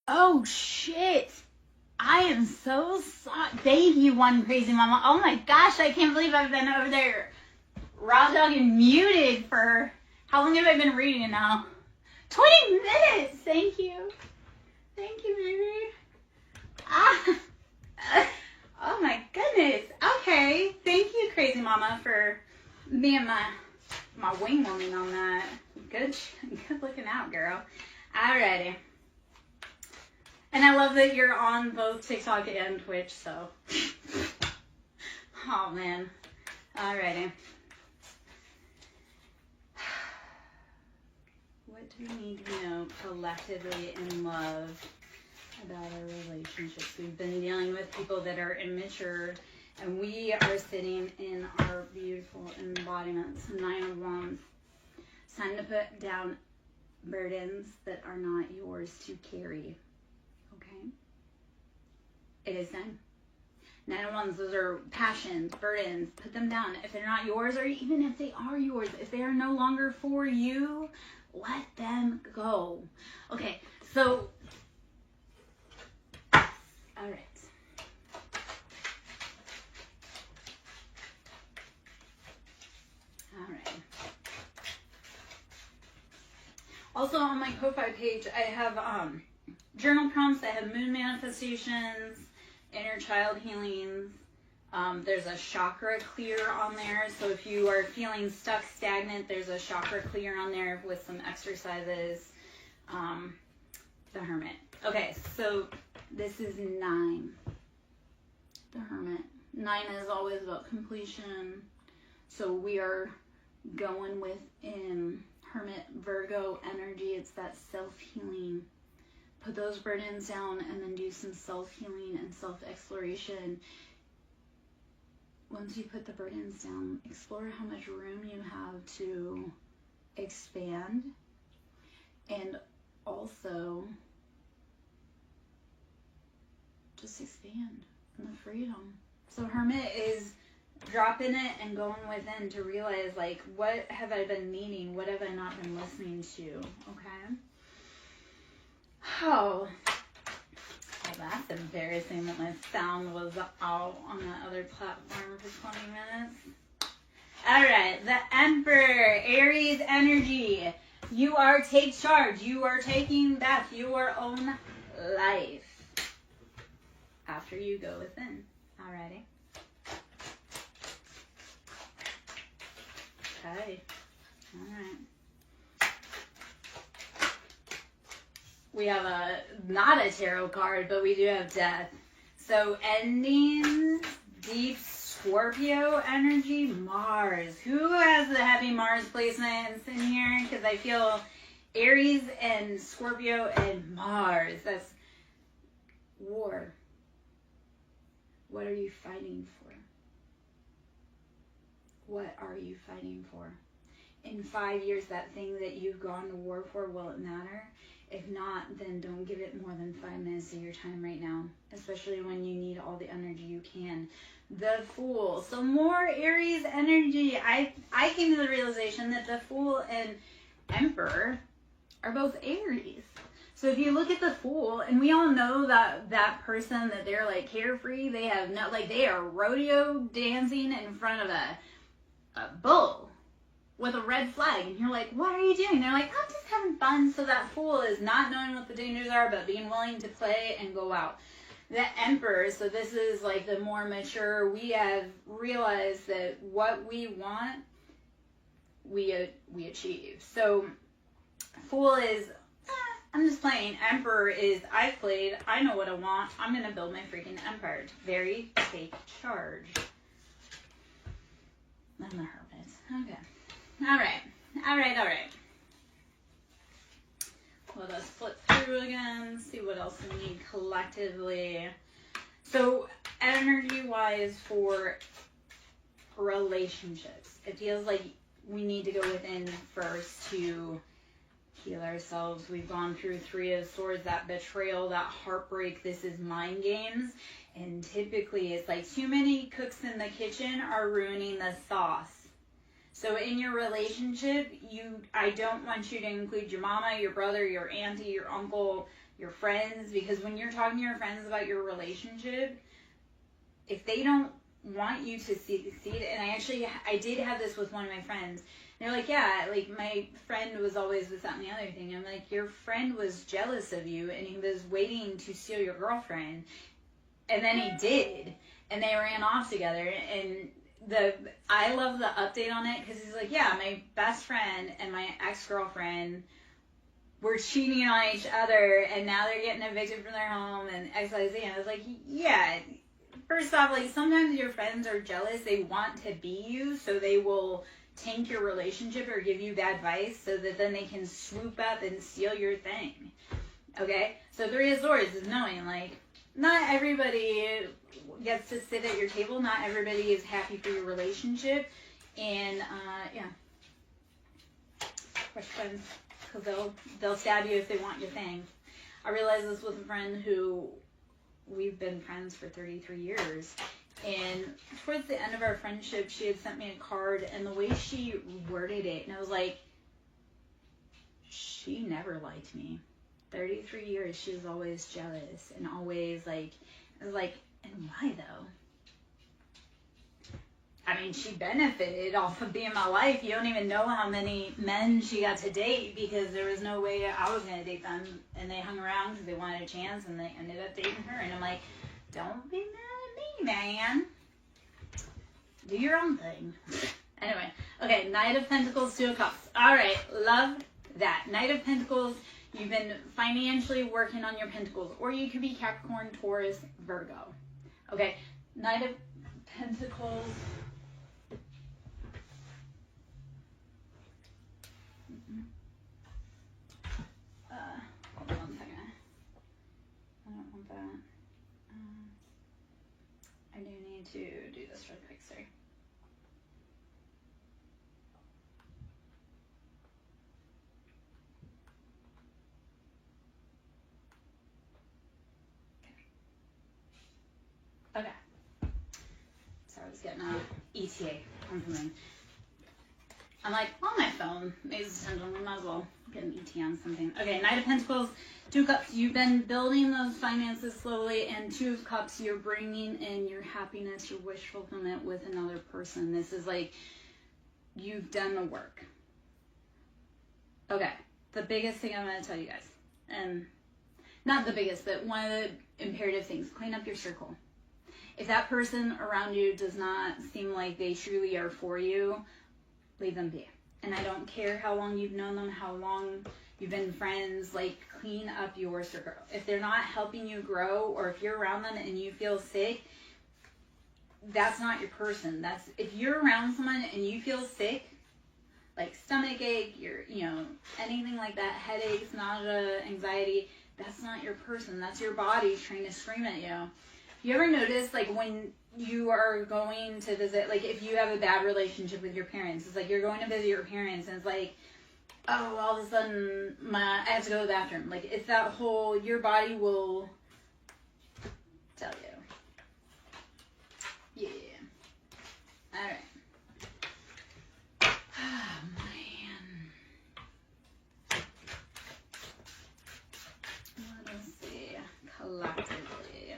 Oh, shit. I am so sorry. Thank you, one crazy mama. Oh my gosh, I can't believe I've been over there raw dogging muted for, how long have I been reading it now? 20 minutes. Thank you. Thank you, baby. Ah. Oh my goodness. Okay. Thank you, crazy mama, for being my wing woman on that. Good looking out, girl. Alrighty. And I love that you're on both TikTok and Twitch, so. Oh, man. Alrighty. What do we need to know collectively in love about our relationships? We've been dealing with people that are immature, and we are sitting in our beautiful embodiments. 9 of Wands. It's time to put down burdens that are not yours to carry. Okay? It is time. 9 of Wands, those are passions, burdens. Put them down. If they're not yours, or even if they are yours, if they are no longer for you, let them go. Okay, so, all right. All right. Also on my Ko-Fi page, I have journal prompts. I have moon manifestations, inner child healings. There's a chakra clear on there. So if you are feeling stuck, stagnant, there's a chakra clear on there with some exercises. The Hermit. Okay, so this is 9. The Hermit. 9 is always about completion. So we are going within Hermit Virgo energy. It's that self-healing. Put those burdens down and then do some self-healing and self-exploration. Once you put the burdens down, explore how much room you have to expand, and also just expand in the freedom. So Hermit is dropping it and going within to realize, like, what have I been needing? What have I not been listening to? Okay? Oh, that's embarrassing that my sound was out on that other platform for 20 minutes. All right, the Emperor, Aries energy. You are take charge. You are taking back your own life after you go within. Alrighty. Okay. All right. We have not a tarot card, but we do have death. So endings, deep Scorpio energy, Mars. Who has the heavy Mars placements in here? Because I feel Aries and Scorpio and Mars. That's war. What are you fighting for? What are you fighting for? In 5 years, that thing that you've gone to war for, will it matter? If not, then don't give it more than 5 minutes of your time right now, especially when you need all the energy you can. The Fool. So more Aries energy. I came to the realization that the Fool and Emperor are both Aries. So if you look at the Fool, and we all know that person that they're like carefree, they have no, like they are rodeo dancing in front of a bull with a red flag, and you're like, what are you doing? They're like, I'm just having fun. So that Fool is not knowing what the dangers are, but being willing to play and go out. The Emperor, so this is like the more mature, we have realized that what we want, we achieve. So Fool is, I'm just playing. Emperor is, I've played, I know what I want, I'm going to build my freaking empire. Very take charge. And the Hermit. Okay. All right. Let us flip through again, see what else we need collectively. So, energy-wise for relationships, it feels like we need to go within first to heal ourselves. We've gone through 3 of Swords, that betrayal, that heartbreak. This is mind games. And typically, it's like too many cooks in the kitchen are ruining the sauce. So in your relationship, I don't want you to include your mama, your brother, your auntie, your uncle, your friends, because when you're talking to your friends about your relationship, if they don't want you to succeed, and I did have this with one of my friends. They're like, yeah, like my friend was always this, that, and the other thing. I'm like, your friend was jealous of you, and he was waiting to steal your girlfriend, and then he did, and they ran off together. And I love the update on it, because he's like, yeah, my best friend and my ex-girlfriend were cheating on each other, and now they're getting evicted from their home, and XYZ. And I was like, yeah, first off, like, sometimes your friends are jealous. They want to be you, so they will tank your relationship or give you bad advice so that then they can swoop up and steal your thing. Okay? So 3 of Swords is knowing, like, not everybody gets to sit at your table. Not everybody is happy for your relationship. And, yeah. Fresh friends, because they'll stab you if they want your thing. I realized this with a friend who we've been friends for 33 years. And towards the end of our friendship, she had sent me a card, and the way she worded it, and I was like, she never liked me. 33 years, she was always jealous, and always, like, I was like, and why, though? I mean, she benefited off of being in my life. You don't even know how many men she got to date, because there was no way I was going to date them, and they hung around because they wanted a chance, and they ended up dating her, and I'm like, don't be mad at me, man. Do your own thing. Anyway, okay, Knight of Pentacles, 2 of Cups. All right, love that. Knight of Pentacles, you've been financially working on your pentacles, or you could be Capricorn, Taurus, Virgo. Okay, Knight of Pentacles. Hold on 1 second. I don't want that. I do need to do this real quick, sorry. Okay. Sorry, I was getting an ETA coming. I'm like, on my phone. Maybe we might as well get an ETA on something. Okay, Knight of Pentacles, 2 of Cups. You've been building those finances slowly, and 2 of Cups, you're bringing in your happiness, your wish fulfillment with another person. This is like, you've done the work. Okay, the biggest thing I'm going to tell you guys, and not the biggest, but one of the imperative things, clean up your circle. If that person around you does not seem like they truly are for you, leave them be. And I don't care how long you've known them, how long you've been friends, like, clean up your circle. If they're not helping you grow, or if you're around them and you feel sick, that's not your person. If you're around someone and you feel sick, like stomach ache, anything like that, headaches, nausea, anxiety, that's not your person. That's your body trying to scream at you. You ever notice, like, when you are going to visit, like, if you have a bad relationship with your parents, it's like you're going to visit your parents, and it's like, oh, all of a sudden, I have to go to the bathroom. Like, it's that whole, your body will tell you. Yeah. All right. Oh, man. Let us see. Collectively.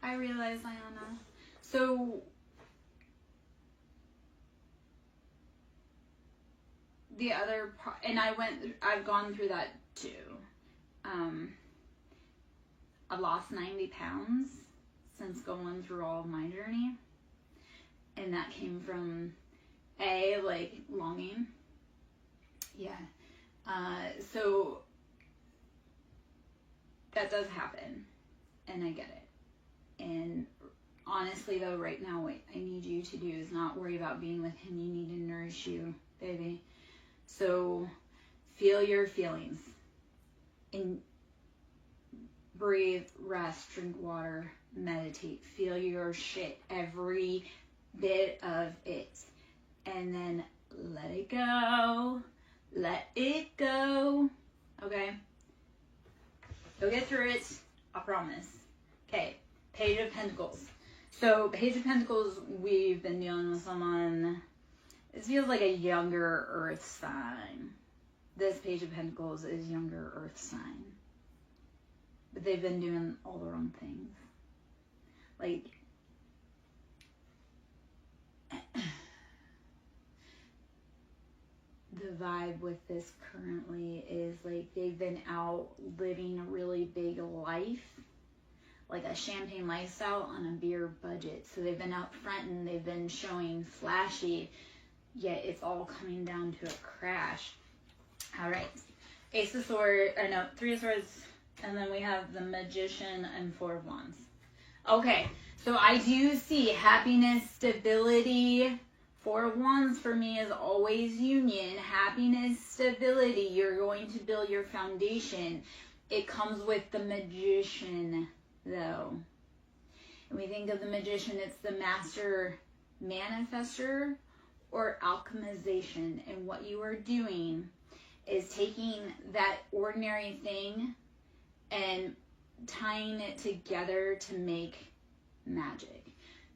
I realize, Ayana. So, the other part, and I've gone through that too. I've lost 90 pounds since going through all of my journey. And that came from, like, longing. Yeah. So, that does happen. And I get it. And honestly, though, right now, what I need you to do is not worry about being with him. You need to nourish you, baby. So feel your feelings. And breathe, rest, drink water, meditate. Feel your shit, every bit of it. And then let it go. Let it go. Okay? You'll get through it. I promise. Okay. Page of Pentacles. So, Page of Pentacles, we've been dealing with someone This feels like a younger earth sign. This Page of Pentacles is younger earth sign. But they've been doing all the wrong things. Like, the vibe with this currently is like they've been out living a really big life, like a champagne lifestyle on a beer budget. So they've been out front and they've been showing flashy, yet it's all coming down to a crash. All right, Ace of Swords, or no, Three of Swords, and then we have the Magician and Four of Wands. Okay, so I do see happiness, stability. Four of Wands for me is always union, happiness, stability. You're going to build your foundation. It comes with the Magician, though. And we think of the Magician, it's the master manifester or alchemization. And what you are doing is taking that ordinary thing and tying it together to make magic.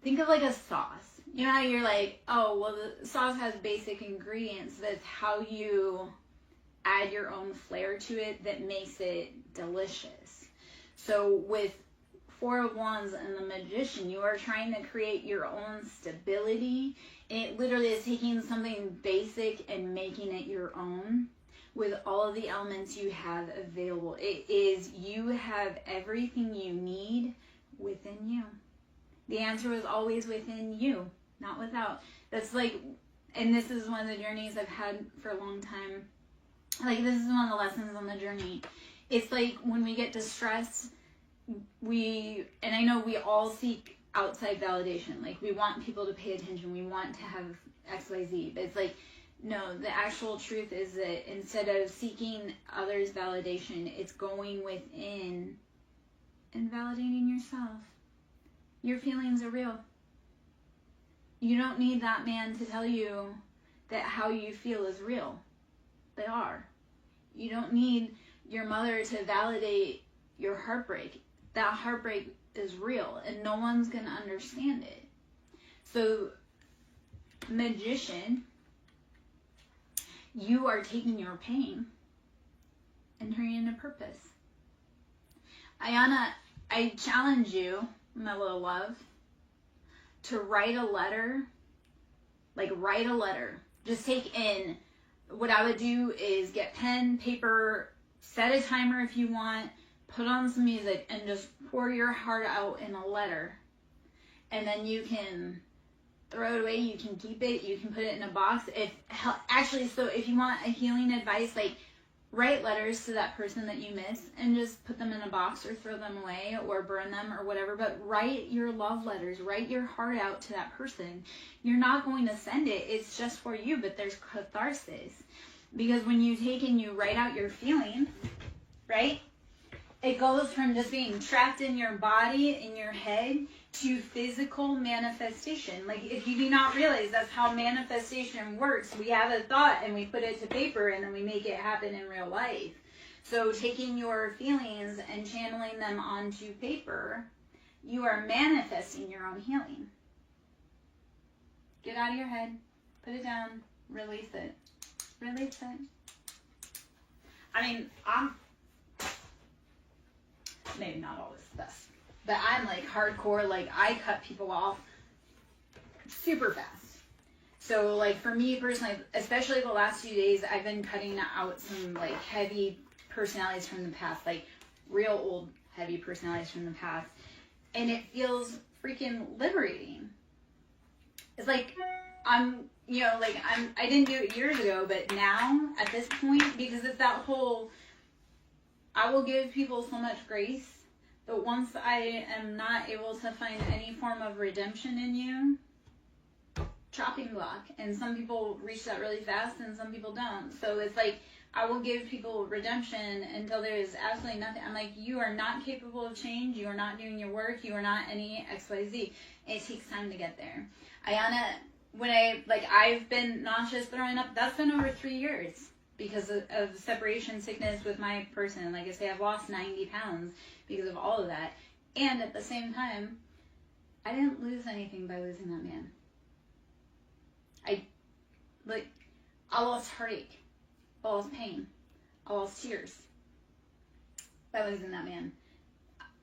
Think of like a sauce. You know how you're like, oh, well, the sauce has basic ingredients. That's how you add your own flair to it that makes it delicious. So with Four of Wands and the Magician, you are trying to create your own stability. And it literally is taking something basic and making it your own with all of the elements you have available. It is, you have everything you need within you. The answer is always within you, not without. That's like, and this is one of the journeys I've had for a long time. Like, this is one of the lessons on the journey. It's like when we get distressed, and I know we all seek outside validation. Like, we want people to pay attention. We want to have X, Y, Z. But it's like, no, the actual truth is that instead of seeking others' validation, it's going within and validating yourself. Your feelings are real. You don't need that man to tell you that how you feel is real. They are. You don't need your mother to validate your heartbreak. That heartbreak is real and no one's going to understand it. So, Magician, you are taking your pain and turning it into purpose. Ayana, I challenge you, my little love, to write a letter. Like, write a letter. Just take in, what I would do is get pen, paper, set a timer if you want, put on some music, and just pour your heart out in a letter. And then you can throw it away, you can keep it, you can put it in a box. So if you want a healing advice, like, write letters to that person that you miss and just put them in a box or throw them away or burn them or whatever. But write your love letters. Write your heart out to that person. You're not going to send it. It's just for you, but there's catharsis. Because when you take and you write out your feeling, right? It goes from just being trapped in your body, in your head, to physical manifestation. Like, if you do not realize that's how manifestation works, we have a thought and we put it to paper and then we make it happen in real life. So taking your feelings and channeling them onto paper, you are manifesting your own healing. Get out of your head, put it down, release it. Release it. I mean, I'm maybe not always the best, but I'm like hardcore. Like, I cut people off super fast. So like for me personally, especially the last few days, I've been cutting out some like heavy personalities from the past, like real old heavy personalities from the past, and it feels freaking liberating. It's like I didn't do it years ago, but now at this point, because it's that whole, I will give people so much grace, but once I am not able to find any form of redemption in you, chopping block. And some people reach that really fast and some people don't. So it's like, I will give people redemption until there is absolutely nothing. I'm like, you are not capable of change. You are not doing your work. You are not any XYZ. It takes time to get there. Ayana, I've been nauseous, throwing up, that's been over 3 years because of separation sickness with my person. Like I say, I've lost 90 pounds because of all of that. And at the same time, I didn't lose anything by losing that man. Like, I lost heartache. I lost pain. I lost tears. That was in that man.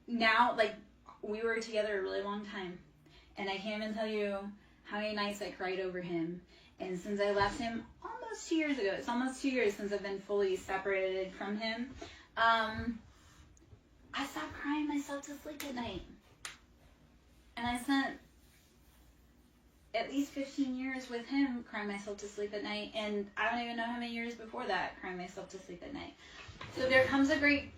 Now, like, we were together a really long time. And I can't even tell you how many nights I cried over him. And since I left him almost 2 years ago, it's almost 2 years since I've been fully separated from him, I stopped crying myself to sleep at night. And I spent at least 15 years with him crying myself to sleep at night. And I don't even know how many years before that crying myself to sleep at night. So there comes a great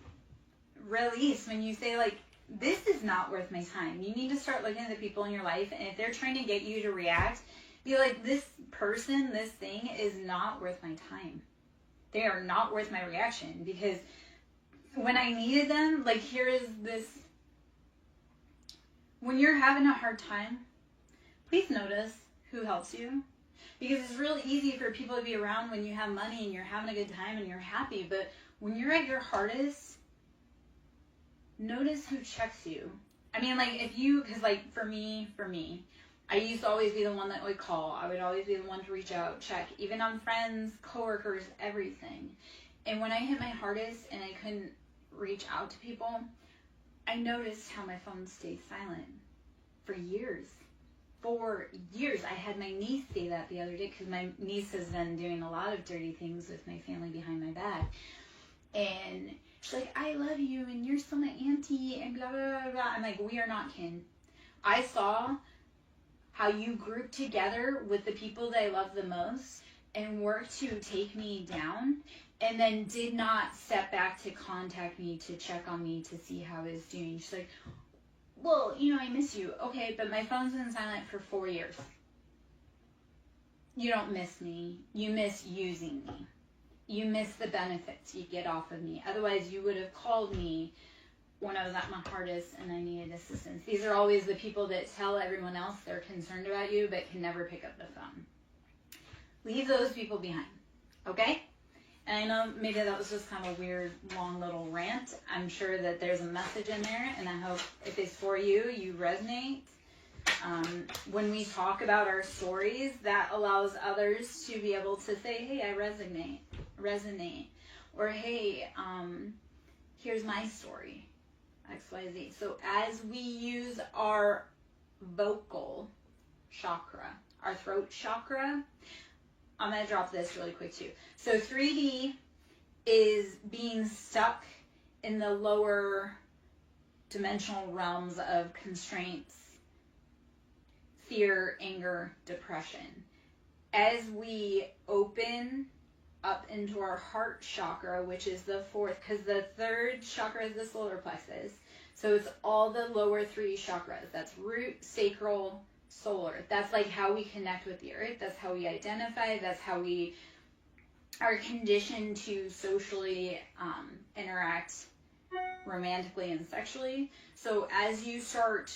release when you say, like, this is not worth my time. You need to start looking at the people in your life, and if they're trying to get you to react, be like, this person, this thing is not worth my time. They are not worth my reaction, because when I needed them, like, here is this. When you're having a hard time, please notice who helps you, because it's really easy for people to be around when you have money and you're having a good time and you're happy, but when you're at your hardest, notice who checks you. I mean, like, if you, because, like, for me, I used to always be the one that would call. I would always be the one to reach out, check, even on friends, coworkers, everything. And when I hit my hardest and I couldn't reach out to people, I noticed how my phone stayed silent for years. For years. I had my niece say that the other day, because my niece has been doing a lot of dirty things with my family behind my back. And she's like, I love you, and you're still my auntie, and blah, blah, blah, blah. I'm like, we are not kin. I saw how you grouped together with the people that I love the most and worked to take me down, and then did not step back to contact me, to check on me, to see how I was doing. She's like, well, you know, I miss you. Okay, but my phone's been silent for 4 years. You don't miss me. You miss using me. You miss the benefits you get off of me. Otherwise, you would have called me when I was at my hardest and I needed assistance. These are always the people that tell everyone else they're concerned about you but can never pick up the phone. Leave those people behind, okay? And I know maybe that was just kind of a weird, long little rant. I'm sure that there's a message in there, and I hope if it's for you, you resonate. When we talk about our stories, that allows others to be able to say, hey, I resonate, or hey, here's my story, XYZ. So as we use our vocal chakra, our throat chakra, I'm going to drop this really quick too. So 3D is being stuck in the lower dimensional realms of constraints, fear, anger, depression. As we open up into our heart chakra, which is the fourth, because the third chakra is the solar plexus. So it's all the lower three chakras. That's root, sacral, solar. That's like how we connect with the earth. That's how we identify. That's how we are conditioned to socially interact romantically and sexually. So as you start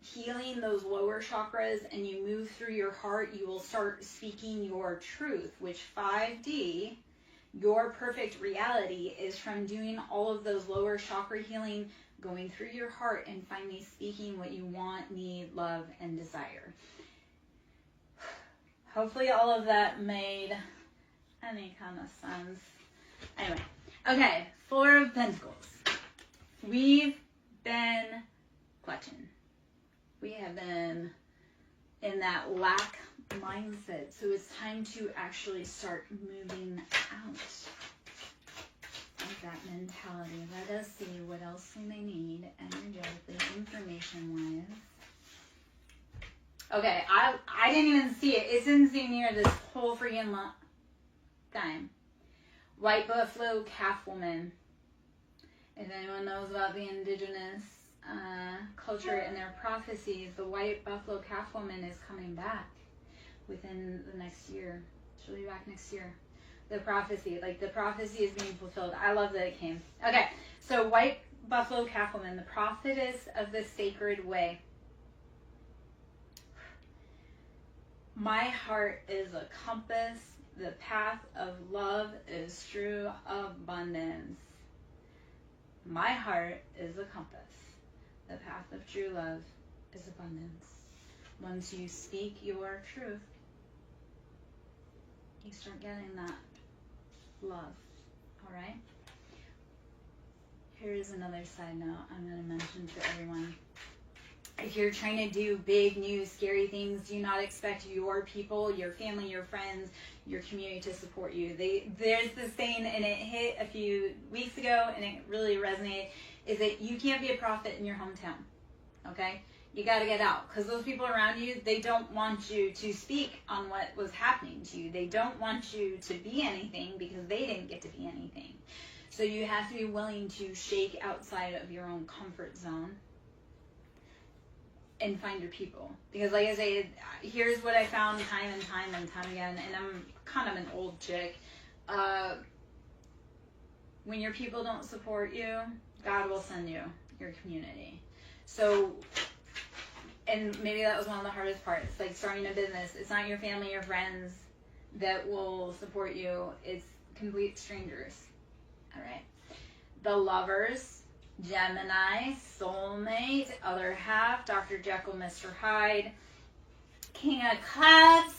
healing those lower chakras and you move through your heart, you will start speaking your truth, which 5D, your perfect reality, is from doing all of those lower chakra healing, going through your heart and finally speaking what you want, need, love, and desire. Hopefully all of that made any kind of sense. Anyway, okay, Four of Pentacles. We've been clutching. We have been in that lack mindset. So it's time to actually start moving out of that mentality. Let us see what else we may need energetically, information-wise. Okay, I didn't even see it. It's in here this whole freaking time. White buffalo calf woman. If anyone knows about the indigenous culture and their prophecies, the white buffalo calf woman is coming back within the next year. She'll be back next year. The prophecy is being fulfilled. I love that it came. Okay, so white buffalo calf woman, the prophetess of the sacred way. My heart is a compass. The path of love is true abundance. My heart is a compass. The path of true love is abundance. Once you speak your truth, you start getting that love. All right? Here's another side note I'm going to mention to everyone. If you're trying to do big, new, scary things, do not expect your people, your family, your friends, your community to support you. There's this saying, and it hit a few weeks ago, and it really resonated, is that you can't be a prophet in your hometown, okay? You got to get out, because those people around you, they don't want you to speak on what was happening to you. They don't want you to be anything because they didn't get to be anything. So you have to be willing to shake outside of your own comfort zone and find your people. Because like I say, here's what I found time and time again, and I'm kind of an old chick. When your people don't support you, God will send you your community. So, and maybe that was one of the hardest parts, like starting a business. It's not your family or friends that will support you. It's complete strangers. All right. The lovers, Gemini, soulmate, other half, Dr. Jekyll, Mr. Hyde, King of Cups,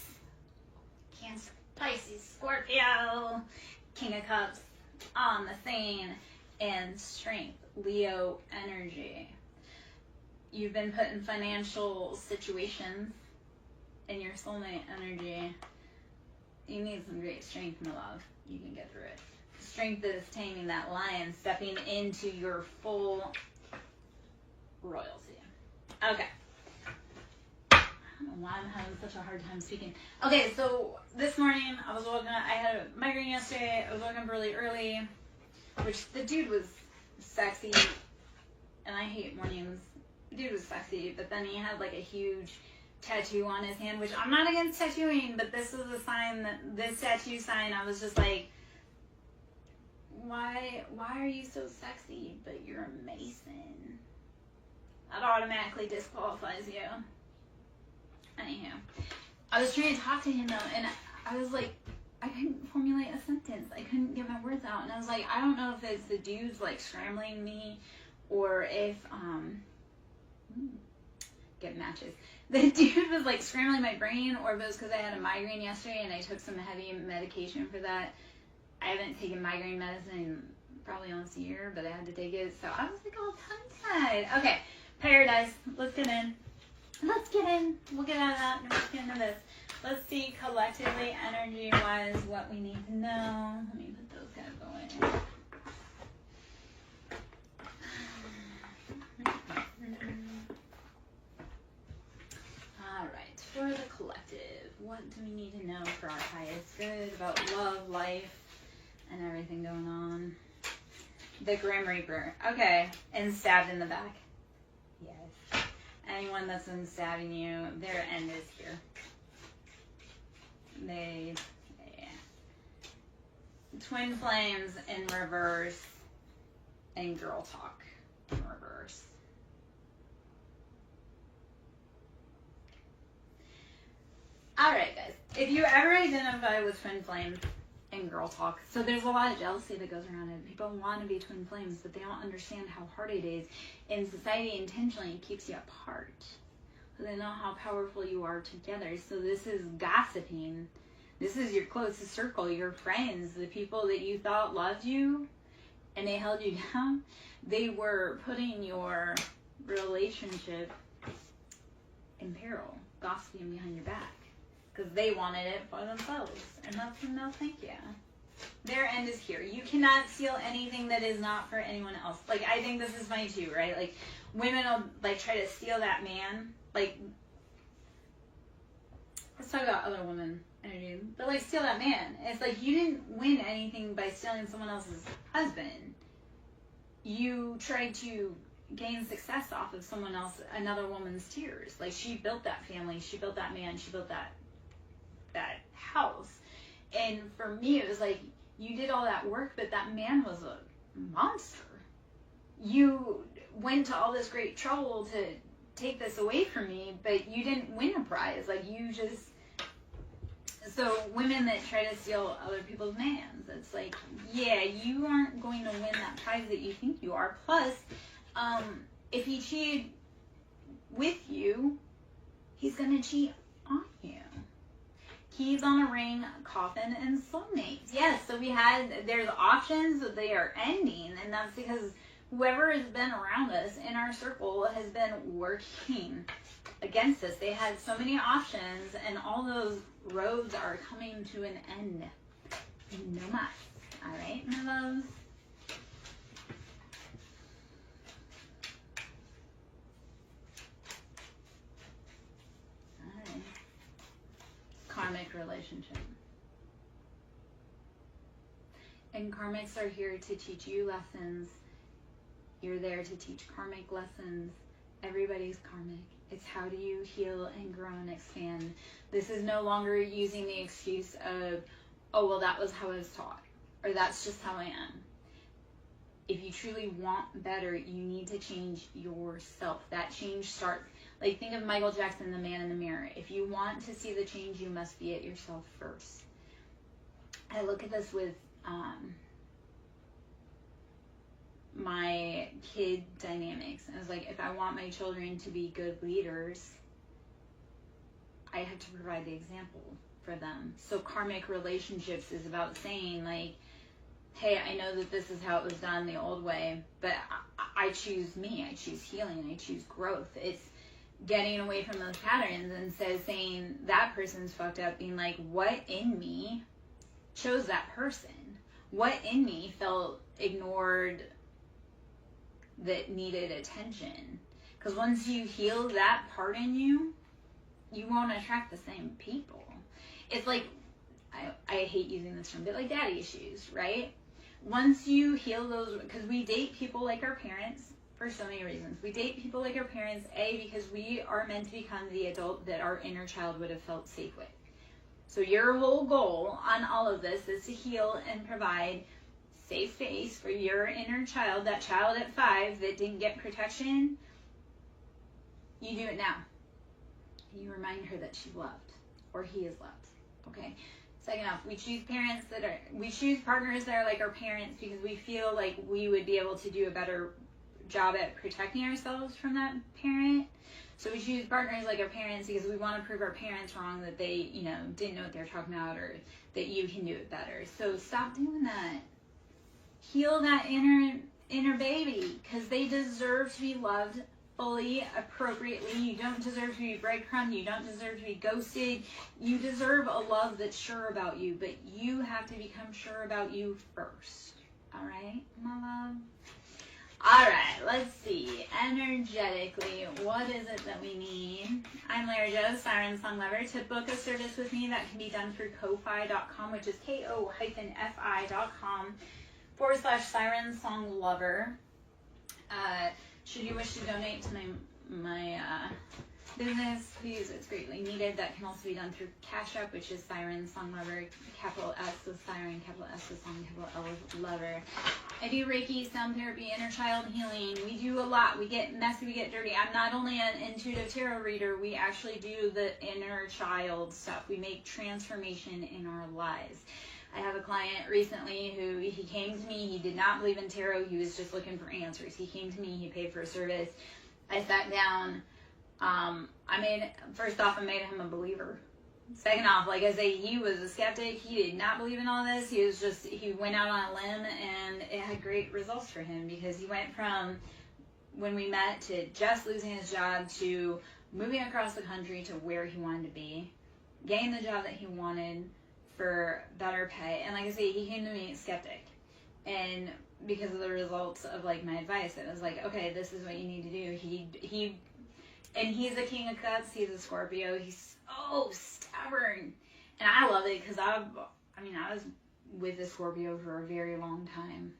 Cancer, Pisces, Scorpio, King of Cups on the scene, and Strength, Leo energy. You've been put in financial situations in your soulmate energy. You need some great strength, my love. You can get through it. Strength is taming that lion, stepping into your full royalty. Okay. I don't know why I'm having such a hard time speaking. Okay, so this morning I was woken up. I had a migraine yesterday. I was woken up really early, which the dude was sexy, and I hate mornings. The dude was sexy, but then he had like a huge tattoo on his hand, which I'm not against tattooing, but this was a sign that this tattoo sign, I was just like, why are you so sexy, but you're a Mason? That automatically disqualifies you. Anywho, I was trying to talk to him though, and I was like, I couldn't formulate a sentence. I couldn't get my words out, and I was like, I don't know if it's the dude's like scrambling me, or if get matches. The dude was like scrambling my brain, or if it was because I had a migraine yesterday and I took some heavy medication for that. I haven't taken migraine medicine in probably almost a year, but I had to take it, so I was like all tongue-tied. Okay, Paradise, let's get in. Let's get in. We'll get out of that and let's get into this. Let's see collectively, energy-wise, what we need to know. Let me put those guys away. Alright, for the collective, what do we need to know for our highest good about love, life, and everything going on? The Grim Reaper. Okay, and stabbed in the back. Yes. Anyone that's been stabbing you, their end is here. Twin flames in reverse, and girl talk in reverse. Alright guys, if you ever identify with twin flames and girl talk, so there's a lot of jealousy that goes around it. People want to be twin flames, but they don't understand how hard it is. And society intentionally keeps you apart. So they know how powerful you are together. So this is gossiping. This is your closest circle, your friends, the people that you thought loved you and they held you down. They were putting your relationship in peril, gossiping behind your back. Because they wanted it for themselves. And that's a no thank you. Their end is here. You cannot steal anything that is not for anyone else. Like, I think this is funny too, right? Like, women will, like, try to steal that man. Like, let's talk about other women energy. But, like, steal that man. It's like, you didn't win anything by stealing someone else's husband. You tried to gain success off of someone else, another woman's tears. Like, she built that family. She built that man. She built that house. And for me, it was like, you did all that work, but that man was a monster. You went to all this great trouble to take this away from me, but you didn't win a prize. Like, you just... So women that try to steal other people's mans, it's like, yeah, you aren't going to win that prize that you think you are. Plus, if he cheated with you, he's going to cheat on you. Keys on a ring, coffin, and soulmates. Yes, so there's options, but they are ending, and that's because whoever has been around us in our circle has been working against us. They had so many options, and all those roads are coming to an end. No mas. All right, my loves. All right. Karmic relationship. And karmics are here to teach you lessons. You're there to teach karmic lessons. Everybody's karmic. It's how do you heal and grow and expand. This is no longer using the excuse of, oh, well, that was how I was taught, or that's just how I am. If you truly want better, you need to change yourself. That change starts, like, think of Michael Jackson, the man in the mirror. If you want to see the change, you must be it yourself first. I look at this with my kid dynamics. I was like, if I want my children to be good leaders, I have to provide the example for them. So karmic relationships is about saying, like, hey, I know that this is how it was done the old way, but I choose me. I choose healing. I choose growth. It's getting away from those patterns and saying that person's fucked up, being like, what in me chose that person? What in me felt ignored that needed attention? Because once you heal that part in you, you won't attract the same people. It's like, I hate using this term, but like daddy issues, right? Once you heal those, because we date people like our parents for so many reasons. We date people like our parents, because we are meant to become the adult that our inner child would have felt safe with. So your whole goal on all of this is to heal and provide safe space for your inner child, that child at 5 that didn't get protection. You do it now. You remind her that she's loved, or he is loved. Okay. Second off, we choose partners that are like our parents because we feel like we would be able to do a better job at protecting ourselves from that parent. So we choose partners like our parents because we want to prove our parents wrong, that they, didn't know what they were talking about, or that you can do it better. So stop doing that. Heal that inner baby, because they deserve to be loved fully, appropriately. You don't deserve to be breadcrumbed. You don't deserve to be ghosted. You deserve a love that's sure about you, but you have to become sure about you first. All right, my love? All right, let's see. Energetically, what is it that we need? I'm Lara Jo, SirenSong Lover. To book a service with me, that can be done through ko-fi.com, which is ko-fi.com/SirenSong Lover. Should you wish to donate to my business, please, it's greatly needed. That can also be done through Cash App, which is SirenSong Lover, capital S with Siren, capital S with Song, capital L with Lover. I do Reiki, sound therapy, inner child healing. We do a lot. We get messy, we get dirty. I'm not only an intuitive tarot reader, we actually do the inner child stuff. We make transformation in our lives. I have a client recently who, he came to me, he did not believe in tarot, he was just looking for answers. He came to me, he paid for a service. I sat down, first off, I made him a believer. Second off, like I say, he was a skeptic, he did not believe in all this, he went out on a limb, and it had great results for him, because he went from, when we met, to just losing his job, to moving across the country to where he wanted to be, getting the job that he wanted, for better pay. And like I say, he came to me skeptic, and because of the results of like my advice, it was like, okay, this is what you need to do. And he's a King of Cups, he's a Scorpio, he's so stubborn, and I love it, because I was with a Scorpio for a very long time.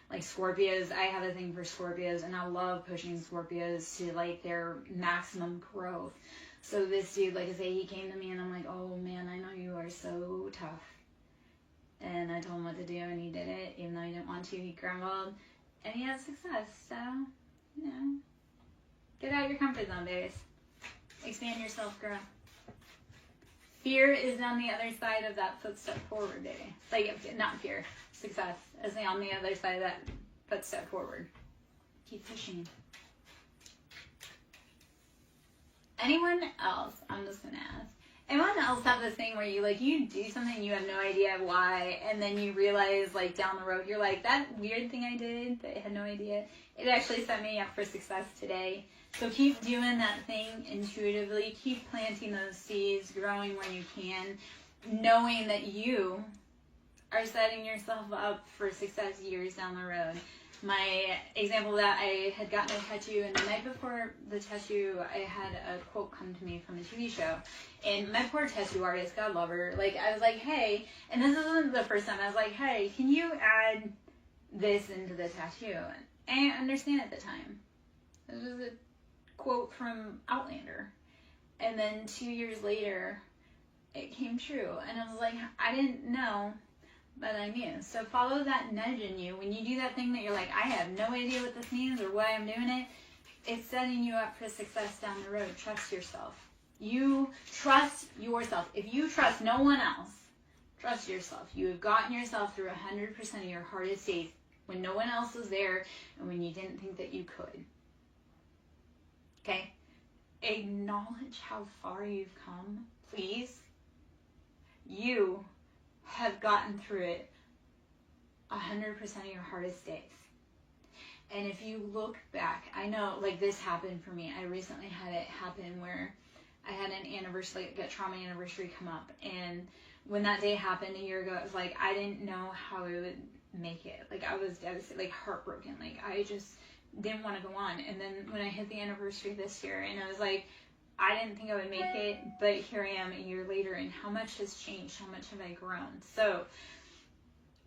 Like Scorpios, I have a thing for Scorpios, and I love pushing Scorpios to like their maximum growth. So this dude, like I say, he came to me, and I'm like, oh man, I know you are so tough. And I told him what to do, and he did it, even though he didn't want to. He grumbled, and he had success. So, get out of your comfort zone, babes. Expand yourself, girl. Fear is on the other side of that footstep forward, baby. Like, not fear, success is on the other side of that footstep forward. Keep pushing. Anyone else, I'm just going to ask, Anyone else have this thing where you do something, you have no idea why, and then you realize like down the road, you're like, that weird thing I did that I had no idea, it actually set me up for success today. So keep doing that thing intuitively, keep planting those seeds, growing where you can, knowing that you are setting yourself up for success years down the road. My example of that, I had gotten a tattoo, and the night before the tattoo, I had a quote come to me from a TV show. And my poor tattoo artist, God love her, I was like, hey, and this isn't the first time, I was like, hey, can you add this into the tattoo? And I didn't understand at the time. It was a quote from Outlander. And then 2 years later, it came true. And I was like, I didn't know, but I knew. So follow that nudge in you. When you do that thing that you're like, I have no idea what this means or why I'm doing it, it's setting you up for success down the road. Trust yourself. You trust yourself. If you trust no one else, trust yourself. You have gotten yourself through 100% of your hardest days when no one else was there and when you didn't think that you could. Okay? Acknowledge how far you've come, please. You have gotten through it 100% of your hardest days. And if you look back, I know this happened for me. I recently had it happen where I had an anniversary, a trauma anniversary come up. And when that day happened a year ago, it was like, I didn't know how I would make it. I was devastated, heartbroken. I just didn't want to go on. And then when I hit the anniversary this year, and I was like, I didn't think I would make it, but here I am a year later, and how much has changed? How much have I grown? So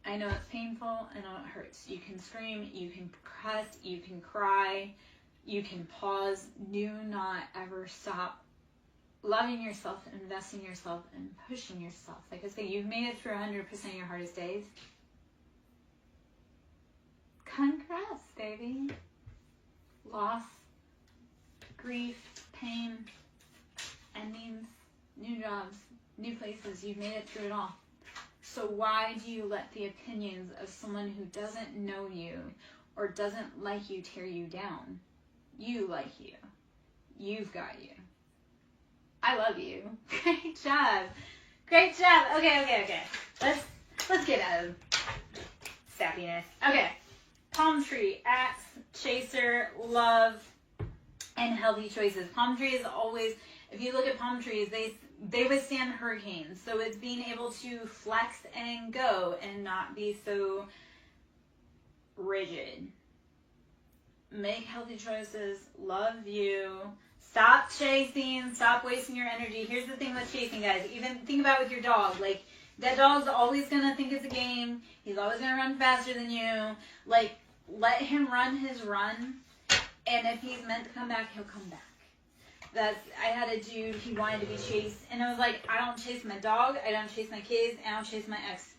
I know it's painful. I know it hurts. You can scream, you can cuss, you can cry, you can pause. Do not ever stop loving yourself, investing in yourself, and pushing yourself. Like I say, you've made it through 100% of your hardest days. Congrats, baby. Loss, grief, pain, endings, new jobs, new places. You've made it through it all. So why do you let the opinions of someone who doesn't know you or doesn't like you tear you down? You like you. You've got you. I love you. Great job. Great job. Okay. Let's get out of sappiness. Okay. Palm tree, axe, chaser, love, and healthy choices. Palm tree is always, if you look at palm trees, they withstand hurricanes. So it's being able to flex and go and not be so rigid. Make healthy choices. Love you. Stop chasing. Stop wasting your energy. Here's the thing with chasing, guys. Even think about it with your dog. That dog's always going to think it's a game. He's always going to run faster than you. Let him run his run. And if he's meant to come back, he'll come back. I had a dude, he wanted to be chased. And I was like, I don't chase my dog. I don't chase my kids. I don't chase my ex.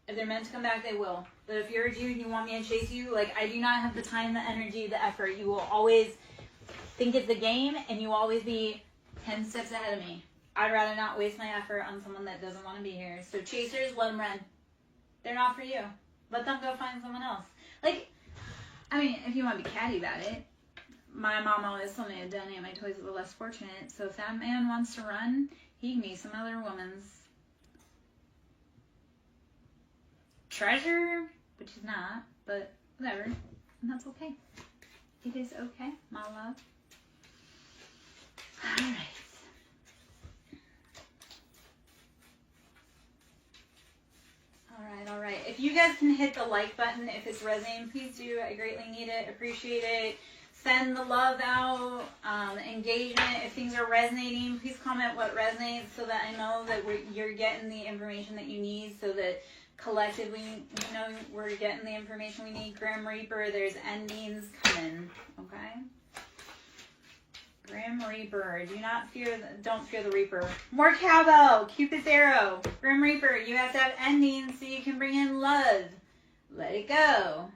If they're meant to come back, they will. But if you're a dude and you want me to chase you, I do not have the time, the energy, the effort. You will always think it's a game, and you will always be 10 steps ahead of me. I'd rather not waste my effort on someone that doesn't want to be here. So chasers, let them run. They're not for you. Let them go find someone else. If you want to be catty about it, my mom always told me to donate my toys to the less fortunate. So if that man wants to run, he can be some other woman's treasure, which is not, but whatever. And that's okay. It is okay, my love. All right. If you guys can hit the like button if it's resonating, please do. I greatly need it, appreciate it. Send the love out, engagement. If things are resonating, please comment what resonates so that I know that you're getting the information that you need, so that collectively, we're getting the information we need. Grim Reaper, there's endings coming, okay? Grim Reaper, don't fear the Reaper. More cowbell, Cupid's arrow. Grim Reaper, you have to have endings so you can bring in love. Let it go.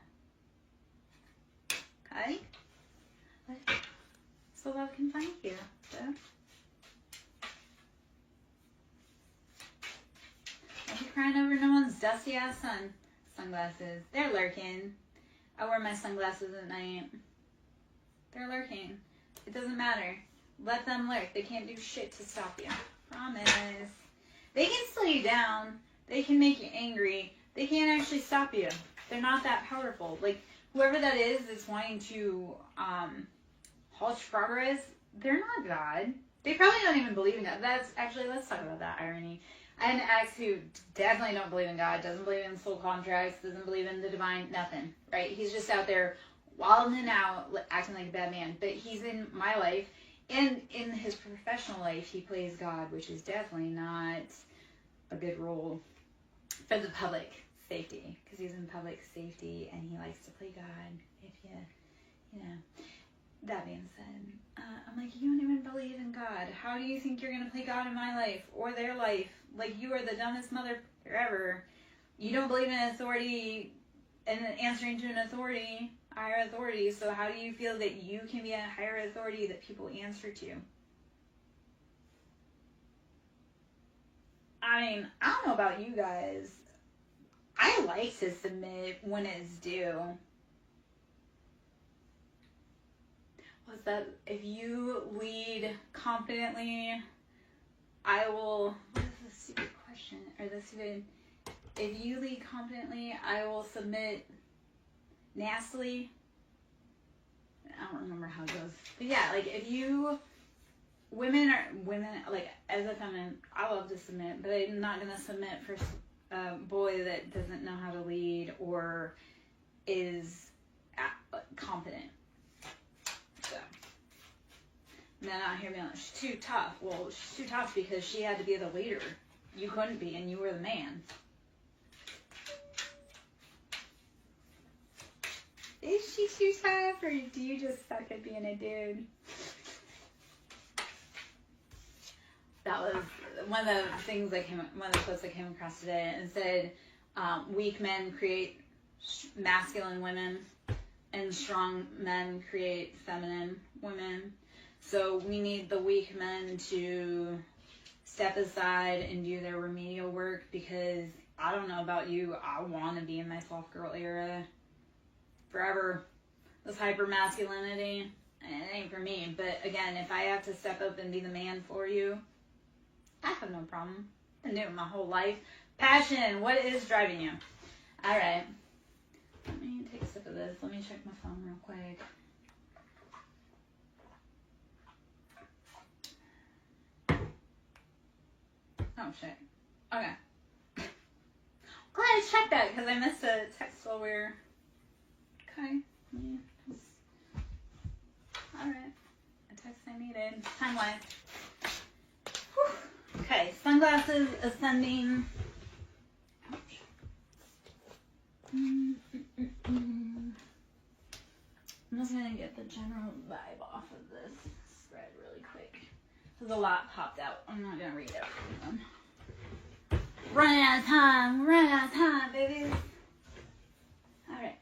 Okay? So love can find you. So. Don't be crying over no one's dusty ass sunglasses. They're lurking. I wear my sunglasses at night. They're lurking. It doesn't matter. Let them lurk. They can't do shit to stop you. Promise. They can slow you down. They can make you angry. They can't actually stop you. They're not that powerful. Like, whoever that is that's wanting to halt progress, they're not God. They probably don't even believe in God. Let's talk about that irony. I had an ex who definitely don't believe in God, doesn't believe in soul contracts, doesn't believe in the divine, nothing, right? He's just out there wilding out, acting like a bad man. But he's in my life, and in his professional life, he plays God, which is definitely not a good role for the public safety, because he's in public safety, and he likes to play God, if you know. That being said, I'm like, you don't even believe in God. How do you think you're going to play God in my life or their life? Like, you are the dumbest mother ever. You don't believe in authority and answering to an authority, higher authority. So how do you feel that you can be a higher authority that people answer to? I mean, I don't know about you guys. I like to submit when it's due. What's that? If you lead confidently, I will. What is the stupid question? Or the stupid. If you lead confidently, I will submit nastily. I don't remember how it goes. But yeah, like if you. Women, like as a feminine, I love to submit, but I'm not going to submit for a boy that doesn't know how to lead or is competent. So, and then I hear me like, she's too tough. Well, she's too tough because she had to be the leader. You couldn't be, and you were the man. Is she too tough, or do you just suck at being a dude? That was one of the things one of the quotes I came across today, and said, weak men create masculine women, and strong men create feminine women. So we need the weak men to step aside and do their remedial work, because I don't know about you, I want to be in my soft girl era forever. This hyper masculinity, it ain't for me. But again, if I have to step up and be the man for you, I have no problem. I've been doing it my whole life. Passion, what is driving you? All right. Let me take a sip of this. Let me check my phone real quick. Oh, shit. Okay. Glad I checked that because I missed a text while we were... Okay. Yeah. All right. A text I needed. Time-wise. Okay, sunglasses ascending. Ouch. I'm just going to get the general vibe off of this spread really quick. There's a lot popped out. I'm not going to read everything. Running out of time, baby. Alright.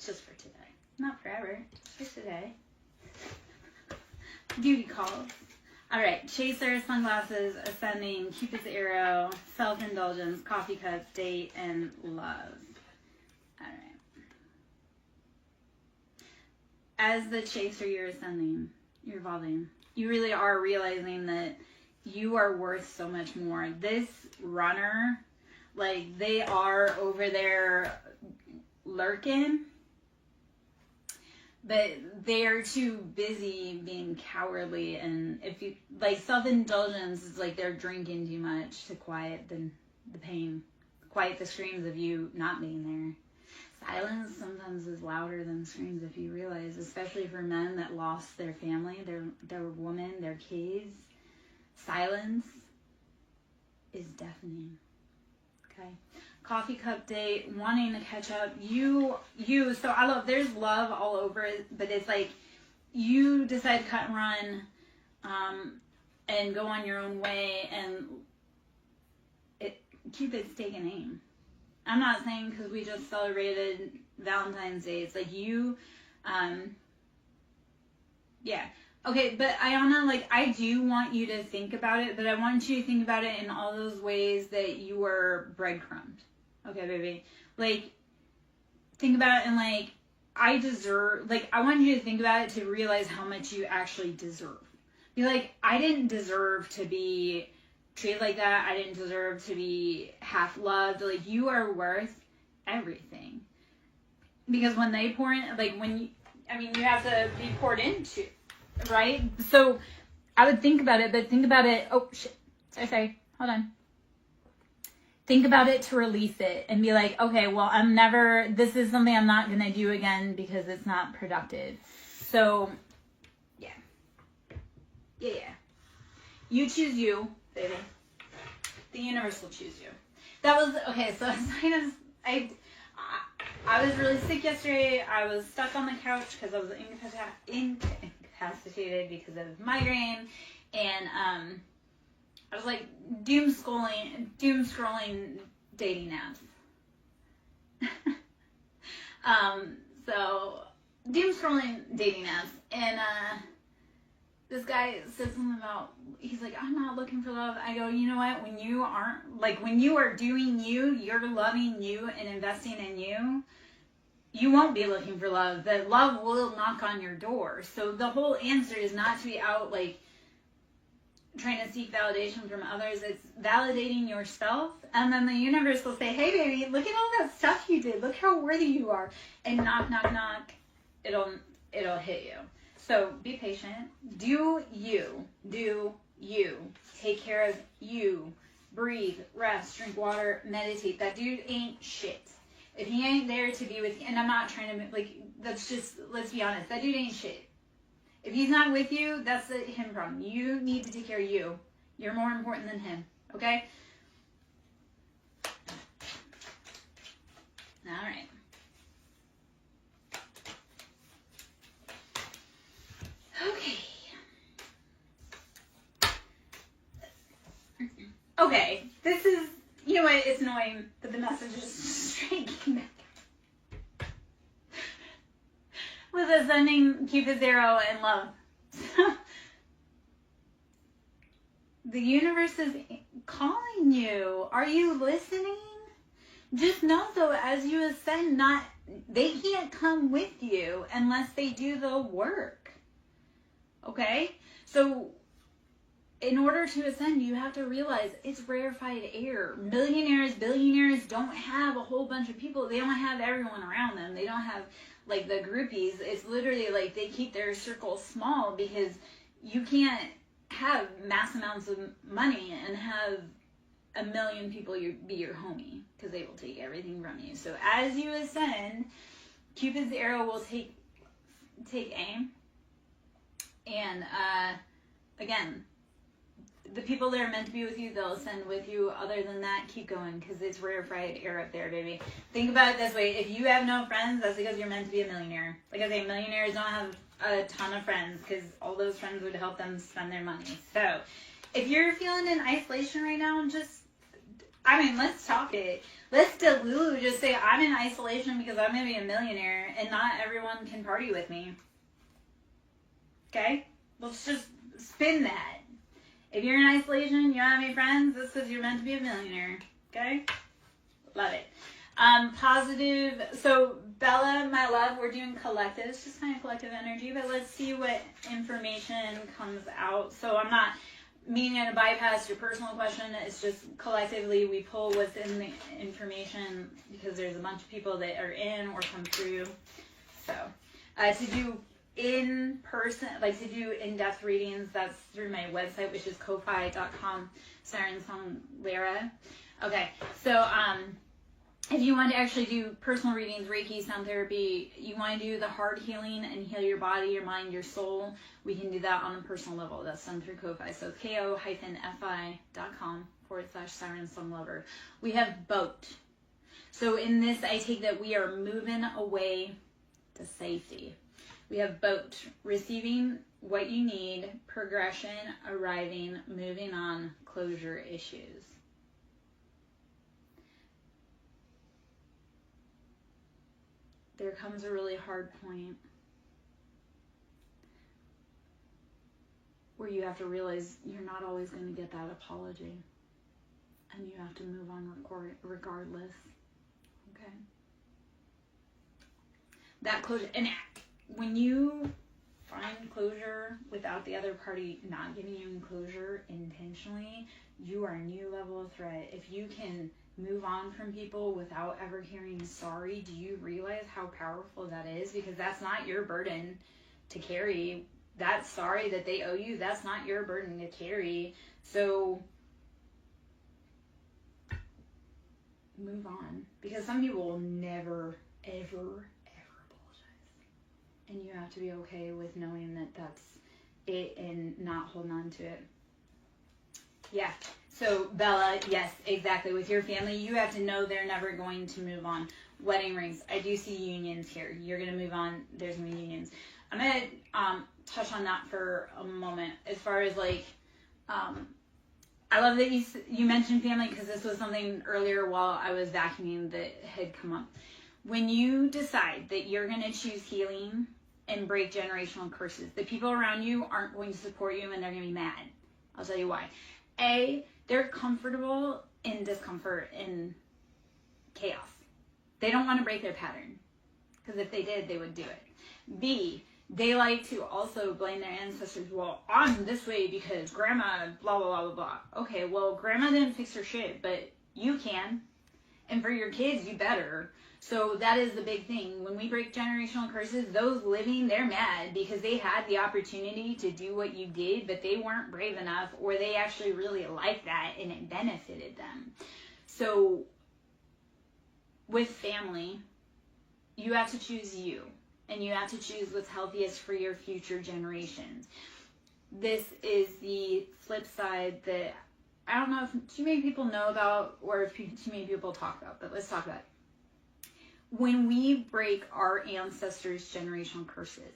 Just for today. Not forever. Just for today. Duty calls. Alright, chaser, sunglasses, ascending, Cupid's arrow, self-indulgence, coffee cups, date, and love. Alright. As the chaser, you're ascending. You're evolving. You really are realizing that you are worth so much more. This runner, like, they are over there lurking, but they're too busy being cowardly. And if you, like, self-indulgence is like they're drinking too much to quiet the pain, quiet the screams of you not being there. Silence sometimes is louder than screams, if you realize, especially for men that lost their family, their woman, their kids. Silence is deafening. Okay. Coffee cup date, wanting to catch up. So I love, there's love all over it, but it's like you decide to cut and run and go on your own way, and Cupid's taking aim. I'm not saying because we just celebrated Valentine's Day. It's like you, yeah. Okay, but Ayana, like, I do want you to think about it, but I want you to think about it in all those ways that you were breadcrumbed. Okay, baby? Like, think about it and, like, I want you to think about it to realize how much you actually deserve. Be like, I didn't deserve to be treated like that. I didn't deserve to be half loved. Like, you are worth everything. Because when they pour in, like, you have to be poured into, right? So I would think about it, but think about it. Oh, shit. Sorry. Hold on. Think about it to release it and be like, okay, well, this is something I'm not going to do again because it's not productive. So, yeah. Yeah. You choose you, baby. The universe will choose you. That was, okay, so I was really sick yesterday. I was stuck on the couch because I was incapacitated because of migraine. And, I was like doom scrolling dating apps. So doom scrolling dating apps, and this guy said something about, he's like, I'm not looking for love. I go, you know what? When you are doing you, you're loving you and investing in you, you won't be looking for love. The love will knock on your door. So the whole answer is not to be out like trying to seek validation from others. It's validating yourself, and then the universe will say, hey baby, look at all that stuff you did, look how worthy you are, and knock, it'll hit you. So be patient, do you take care of you, breathe, rest, drink water, meditate. That dude ain't shit. If he ain't there to be with you, and I'm not trying to, like, that's just, let's be honest, that dude ain't shit. If he's not with you, that's a him problem. You need to take care of you. You're more important than him, okay? All right. Okay. Okay, this is, you know what, it's annoying that the message is straight back. With ascending Cupid's arrow and love. The universe is calling you. Are you listening? Just know though, as you ascend, they can't come with you unless they do the work. Okay? So in order to ascend, you have to realize it's rarefied air. Millionaires, billionaires don't have a whole bunch of people. They don't have everyone around them. They don't have like the groupies. It's literally like they keep their circle small because you can't have mass amounts of money and have a million people be your homie, because they will take everything from you. So as you ascend, Cupid's arrow will take aim, and again, the people that are meant to be with you, they'll ascend with you. Other than that, keep going, because it's rarefied air up there, baby. Think about it this way. If you have no friends, that's because you're meant to be a millionaire. Like I say, millionaires don't have a ton of friends, because all those friends would help them spend their money. So if you're feeling in isolation right now, let's talk it. Let's Delulu just say, I'm in isolation because I'm going to be a millionaire, and not everyone can party with me. Okay? Let's just spin that. If you're in isolation, you don't have any friends, that's because you're meant to be a millionaire. Okay? Love it. Positive. So, Bella, my love, we're doing collective. It's just kind of collective energy, but let's see what information comes out. So, I'm not meaning to bypass your personal question. It's just collectively we pull what's in the information, because there's a bunch of people that are in or come through. So, to do in person, like to do in-depth readings, that's through my website, which is ko-fi.com, SirenSong Lara. Okay, so if you want to actually do personal readings, Reiki, sound therapy, you want to do the heart healing and heal your body, your mind, your soul, we can do that on a personal level. That's done through Ko-Fi. So ko-fi.com/SirenSong Lover. We have boat. So in this, I take that we are moving away to safety. We have boat, receiving what you need, progression, arriving, moving on, closure issues. There comes a really hard point where you have to realize you're not always going to get that apology, and you have to move on regardless. Okay? That closure, and when you find closure without the other party not giving you closure intentionally, you are a new level of threat. If you can move on from people without ever hearing sorry, do you realize how powerful that is? Because that's not your burden to carry. That sorry that they owe you, that's not your burden to carry. So move on. Because some people will never, ever apologize. And you have to be okay with knowing that that's it and not holding on to it. Yeah. So, Bella, yes, exactly. With your family, you have to know they're never going to move on. Wedding rings. I do see unions here. You're going to move on. There's going to be unions. I'm going to touch on that for a moment. As far as, like, I love that you mentioned family, because this was something earlier while I was vacuuming that had come up. When you decide that you're going to choose healing and break generational curses, the people around you aren't going to support you, and they're going to be mad. I'll tell you why. A, they're comfortable in discomfort and chaos. They don't want to break their pattern, because if they did, they would do it. B, they like to also blame their ancestors. Well, I'm this way because grandma blah, blah, blah, blah, blah. Okay, well, grandma didn't fix her shit, but you can. And for your kids, you better. So that is the big thing. When we break generational curses, those living, they're mad because they had the opportunity to do what you did, but they weren't brave enough, or they actually really liked that and it benefited them. So with family, you have to choose you, and you have to choose what's healthiest for your future generations. This is the flip side that I don't know if too many people know about, or if too many people talk about, but let's talk about it. When we break our ancestors' generational curses,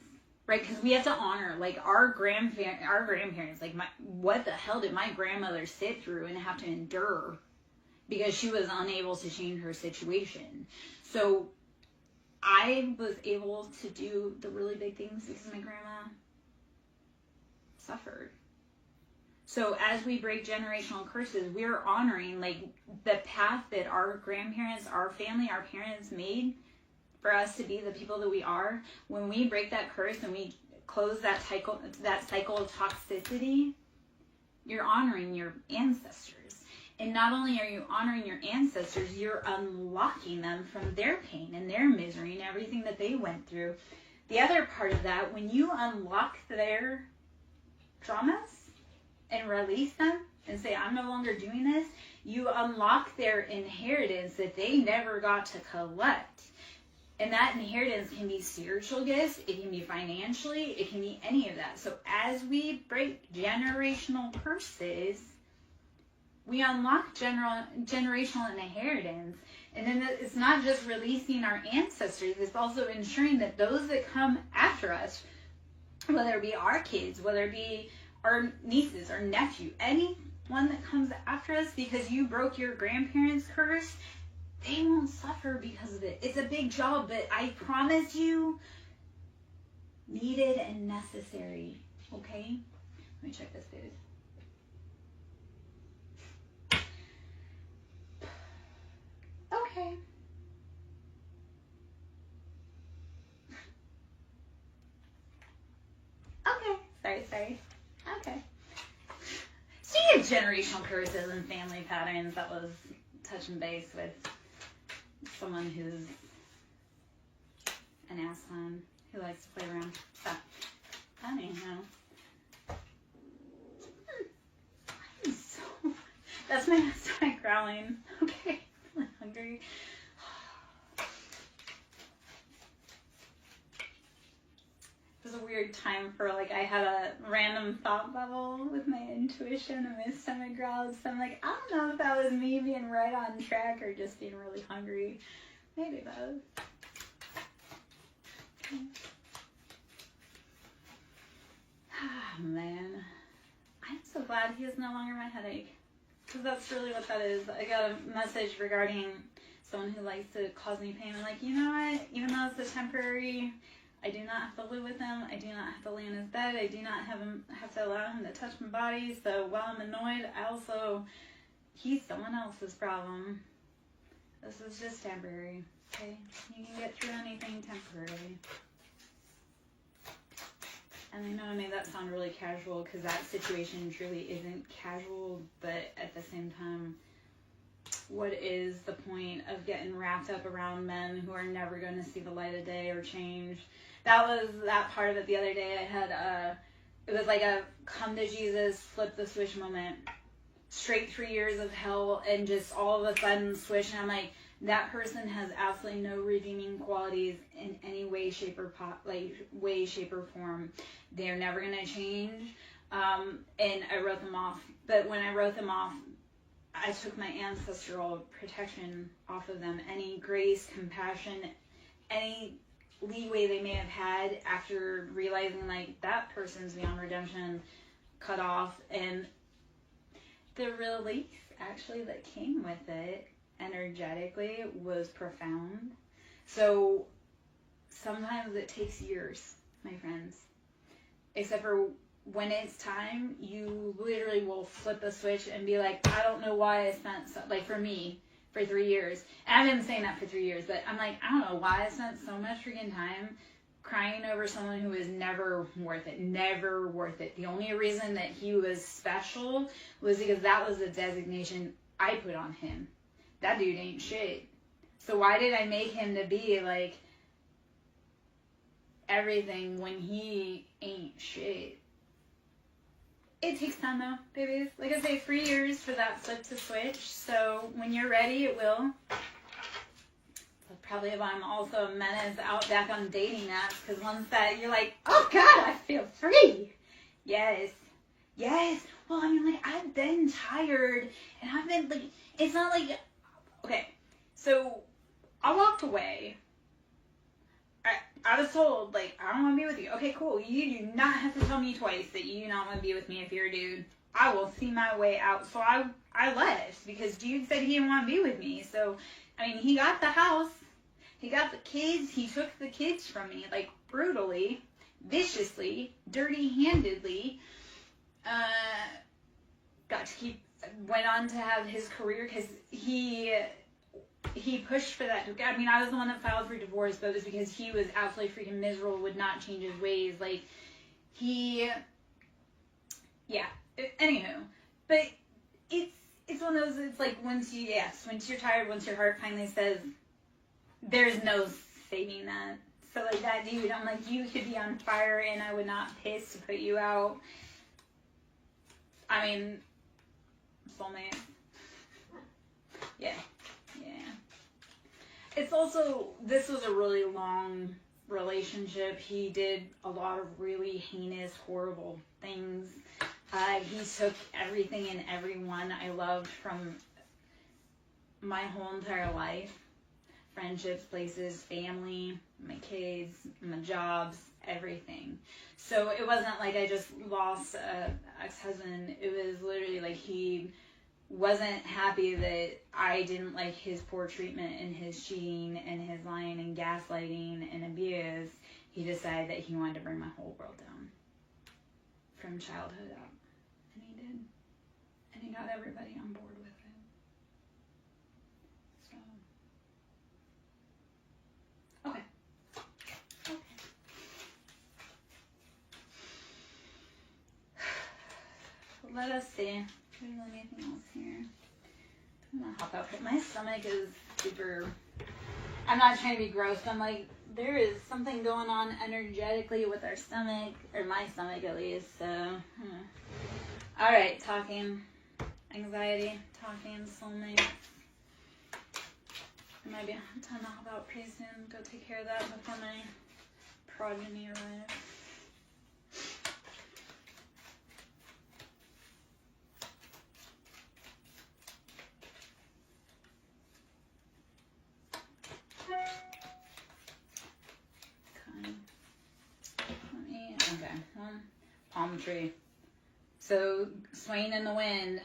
right? Because we have to honor, like, our grandparents. Like, what the hell did my grandmother sit through and have to endure because she was unable to change her situation? So I was able to do the really big things because my grandma suffered. So as we break generational curses, we're honoring, like, the path that our grandparents, our family, our parents made for us to be the people that we are. When we break that curse and we close that cycle of toxicity, you're honoring your ancestors. And not only are you honoring your ancestors, you're unlocking them from their pain and their misery and everything that they went through. The other part of that, when you unlock their traumas and release them and say, I'm no longer doing this, you unlock their inheritance that they never got to collect. And that inheritance can be spiritual gifts, it can be financially, it can be any of that. So as we break generational curses, we unlock generational inheritance. And then it's not just releasing our ancestors, it's also ensuring that those that come after us, whether it be our kids, whether it be our nieces, our nephew, anyone that comes after us, because you broke your grandparents' curse, they won't suffer because of it. It's a big job, but I promise you, needed and necessary. Okay? Let me check this food. Okay. Okay. Sorry. Okay. Speaking of generational curses and family patterns, that was touching base with someone who's an assman who likes to play around. So, anyhow. That's my stomach growling. Okay, I'm hungry. It was a weird time for, like, I had a random thought bubble with my intuition and my stomach growled. So I'm like, I don't know if that was me being right on track or just being really hungry. Maybe both. Ah, man. I'm so glad he is no longer my headache. Because that's really what that is. I got a message regarding someone who likes to cause me pain. I'm like, you know what? Even though it's a temporary, I do not have to live with him. I do not have to lay in his bed. I do not have to allow him to touch my body. So while I'm annoyed, he's someone else's problem. This is just temporary. Okay? You can get through anything temporarily. And I know I made that sound really casual because that situation truly isn't casual, but at the same time, what is the point of getting wrapped up around men who are never going to see the light of day or change? That was that part of it the other day. I had it was like a come to Jesus, flip the switch moment. Straight 3 years of hell and just all of a sudden switch. And I'm like, that person has absolutely no redeeming qualities in any way, shape, or form. They're never going to change. And I wrote them off. But when I wrote them off, I took my ancestral protection off of them. Any grace, compassion, any leeway they may have had after realizing like that person's beyond redemption, cut off. And the relief actually that came with it energetically was profound. So sometimes it takes years, my friends. Except for when it's time, you literally will flip a switch and be like, I don't know why I spent, like for me, for 3 years. And I've been saying that for 3 years, but I'm like, I don't know why I spent so much freaking time crying over someone who was never worth it. Never worth it. The only reason that he was special was because that was the designation I put on him. That dude ain't shit. So why did I make him to be like everything when he ain't shit? It takes time though, babies. Like I say, 3 years for that flip to switch. So when you're ready, it will. Probably if I'm also a menace out back on dating apps, because once that you're like, oh God, I feel free. Yes. Well, I mean, like, I've been tired, and I've been, like, it's not like, okay, so I walked away. I was told, like, I don't want to be with you. Okay, cool. You do not have to tell me twice that you do not want to be with me if you're a dude. I will see my way out. So I left, because dude said he didn't want to be with me. So, I mean, he got the house. He got the kids. He took the kids from me, like, brutally, viciously, dirty-handedly. Went on to have his career because he pushed for that. I mean, I was the one that filed for divorce, but it was because he was absolutely freaking miserable, would not change his ways. Like, anywho. But it's one of those, it's like once you're tired, once your heart finally says, there's no saving that. So, like, that dude, I'm like, you could be on fire and I would not piss to put you out. I mean, soulmate. Yeah. It's also, this was a really long relationship. He did a lot of really heinous, horrible things. He took everything and everyone I loved from my whole entire life. Friendships, places, family, my kids, my jobs, everything. So it wasn't like I just lost an ex-husband. It was literally like he wasn't happy that I didn't like his poor treatment and his cheating and his lying and gaslighting and abuse. He decided that he wanted to bring my whole world down from childhood up. And he did. And he got everybody on board with it. Okay. Let us see. There's anything else here. I'm gonna hop out. My stomach is super. I'm not trying to be gross. I'm like, there is something going on energetically with our stomach, or my stomach at least. So, all right, talking, anxiety, talking, soulmates. It might be time to hop out pretty soon. Go take care of that before my progeny arrives. Okay, palm tree. So, swaying in the wind,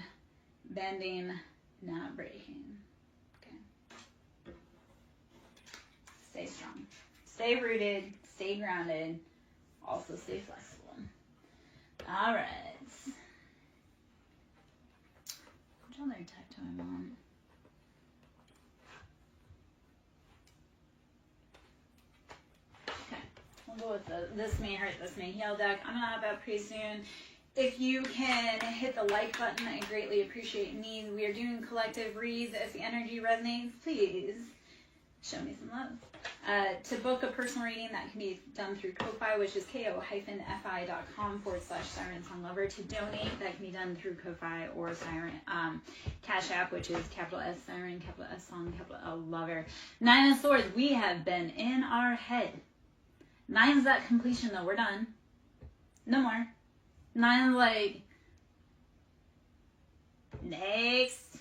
bending, not breaking. Okay. Stay strong. Stay rooted, stay grounded, also stay flexible. All right. Which other tech do I want? Okay, hold This May Hurt, This May Heal deck. I'm gonna hop out pretty soon. If you can hit the like button, I greatly appreciate me. We are doing collective reads. If the energy resonates, please show me some love. To book a personal reading, that can be done through Ko-Fi, which is ko-fi.com/SirenSongLover. To donate, that can be done through Ko-Fi or Siren Cash App, which is capital S Siren, capital S Song, capital L Lover. Nine of Swords, we have been in our head. Nine's that completion, though. We're done. No more. Nine's like, next.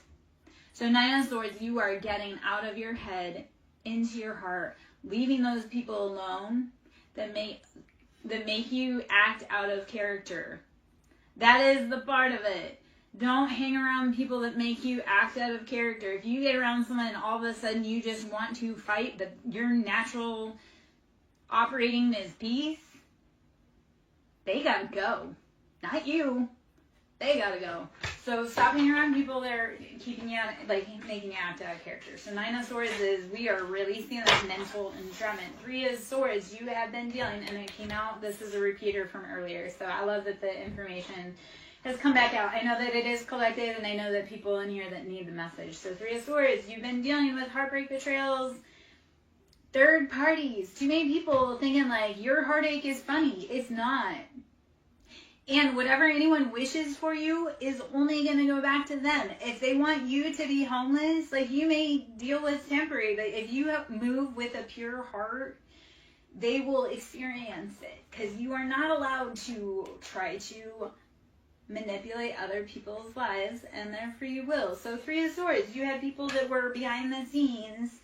So Nine of Swords, you are getting out of your head into your heart, leaving those people alone that make you act out of character. That is the part of it. Don't hang around people that make you act out of character. If you get around someone and all of a sudden you just want to fight, but your natural operating is peace, they gotta go. Not you. They gotta go. So stop hanging around people that are keeping you out, like making you act out of character. So Nine of Swords is, we are releasing that mental entrapment. Three of Swords, you have been dealing, and it came out, this is a repeater from earlier. So I love that the information has come back out. I know that it is collected, and I know that people in here that need the message. So Three of Swords, you've been dealing with heartbreak, betrayals, third parties. Too many people thinking like your heartache is funny. It's not. And whatever anyone wishes for you is only going to go back to them. If they want you to be homeless, like you may deal with temporary, but if you move with a pure heart, they will experience it. Because you are not allowed to try to manipulate other people's lives and their free will. So Three of Swords, you had people that were behind the scenes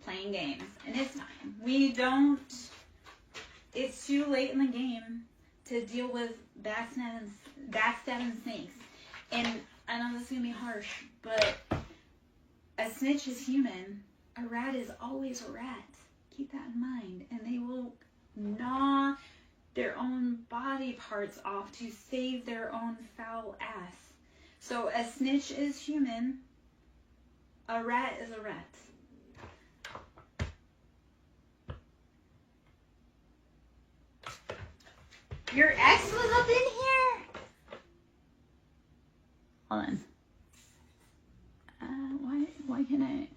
playing games. And it's time. It's too late in the game to deal with backstabbing snakes. And I know this is going to be harsh, but a snitch is human. A rat is always a rat. Keep that in mind. And they will gnaw their own body parts off to save their own foul ass. So a snitch is human. A rat is a rat. Your ex was up in here? Hold on. Why can I?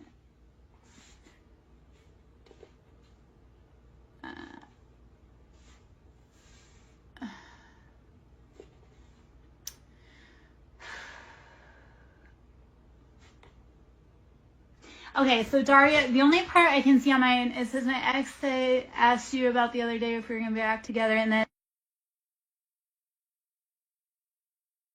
Okay, so Daria, the only part I can see on mine, it says my ex asked you about the other day if we were going to be back together, and then